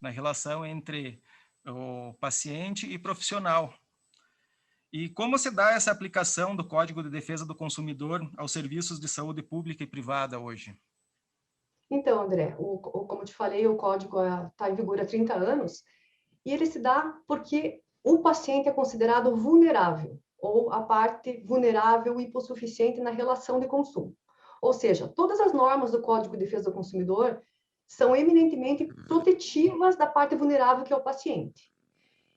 na relação entre o paciente e profissional. E como se dá essa aplicação do Código de Defesa do Consumidor aos serviços de saúde pública e privada hoje? Então, André, como eu te falei, o código está em vigor há 30 anos, e ele se dá porque o paciente é considerado vulnerável, ou a parte vulnerável e hipossuficiente na relação de consumo. Ou seja, todas as normas do Código de Defesa do Consumidor são eminentemente protetivas da parte vulnerável que é o paciente.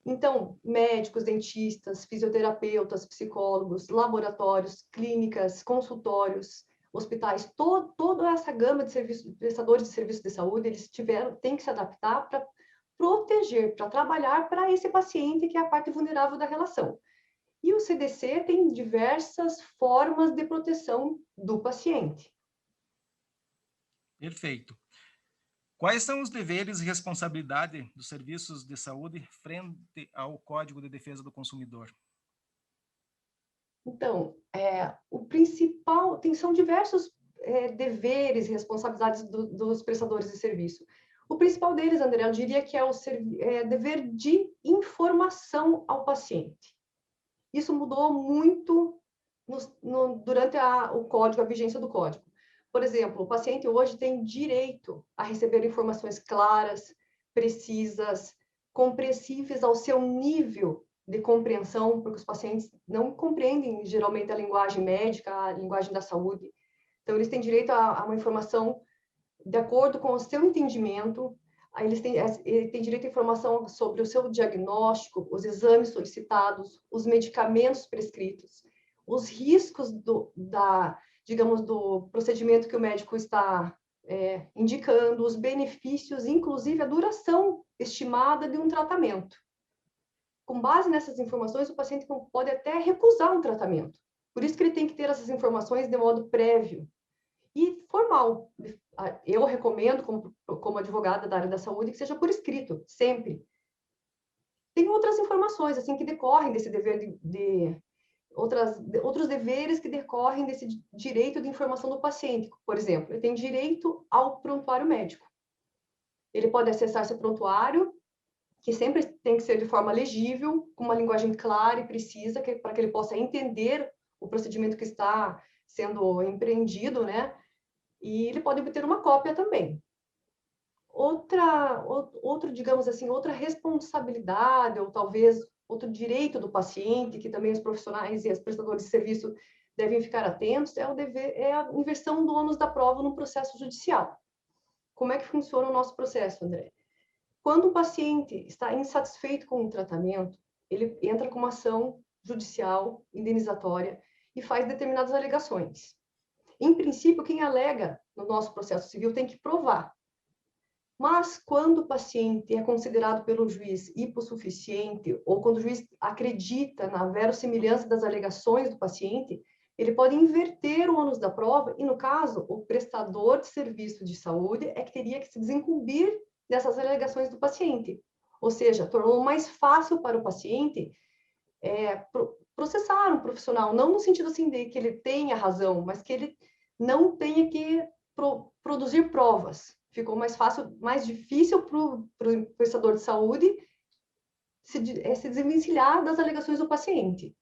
Então, médicos, dentistas, fisioterapeutas, psicólogos, laboratórios, clínicas, consultórios, hospitais, toda essa gama de prestadores de serviços de saúde, eles têm que se adaptar para proteger, para trabalhar para esse paciente que é a parte vulnerável da relação. E o CDC tem diversas formas de proteção do paciente. Perfeito. Quais são os deveres e responsabilidade dos serviços de saúde frente ao Código de Defesa do Consumidor? Então, o principal, são diversos deveres e responsabilidades dos prestadores de serviço. O principal deles, André, eu diria que é o dever de informação ao paciente. Isso mudou muito durante o código, a vigência do código. Por exemplo, o paciente hoje tem direito a receber informações claras, precisas, compreensíveis ao seu nível de compreensão, porque os pacientes não compreendem geralmente a linguagem médica, a linguagem da saúde. Então, eles têm direito a uma informação de acordo com o seu entendimento. Ele tem direito à informação sobre o seu diagnóstico, os exames solicitados, os medicamentos prescritos, os riscos digamos, do procedimento que o médico está indicando, os benefícios, inclusive a duração estimada de um tratamento. Com base nessas informações, o paciente pode até recusar um tratamento. Por isso que ele tem que ter essas informações de modo prévio e formal. Eu recomendo, como advogada da área da saúde, que seja por escrito, sempre. Tem outras informações, assim, que decorrem desse dever outros deveres que decorrem desse direito de informação do paciente. Por exemplo, ele tem direito ao prontuário médico. Ele pode acessar esse prontuário, que sempre tem que ser de forma legível, com uma linguagem clara e precisa, para que ele possa entender o procedimento que está sendo empreendido, né? E ele pode obter uma cópia também. Digamos assim, outra responsabilidade, ou talvez outro direito do paciente, que também os profissionais e os prestadores de serviço devem ficar atentos, é a inversão do ônus da prova no processo judicial. Como é que funciona o nosso processo, André? Quando o paciente está insatisfeito com o tratamento, ele entra com uma ação judicial indenizatória e faz determinadas alegações. Em princípio, quem alega no nosso processo civil tem que provar. Mas quando o paciente é considerado pelo juiz hipossuficiente, ou quando o juiz acredita na verossimilhança das alegações do paciente, ele pode inverter o ônus da prova e, no caso, o prestador de serviço de saúde é que teria que se desincumbir dessas alegações do paciente. Ou seja, tornou mais fácil para o paciente processar um profissional, não no sentido assim de que ele tenha razão, mas que ele não tenha que produzir provas. Ficou mais fácil, mais difícil para o prestador de saúde se desvencilhar das alegações do paciente.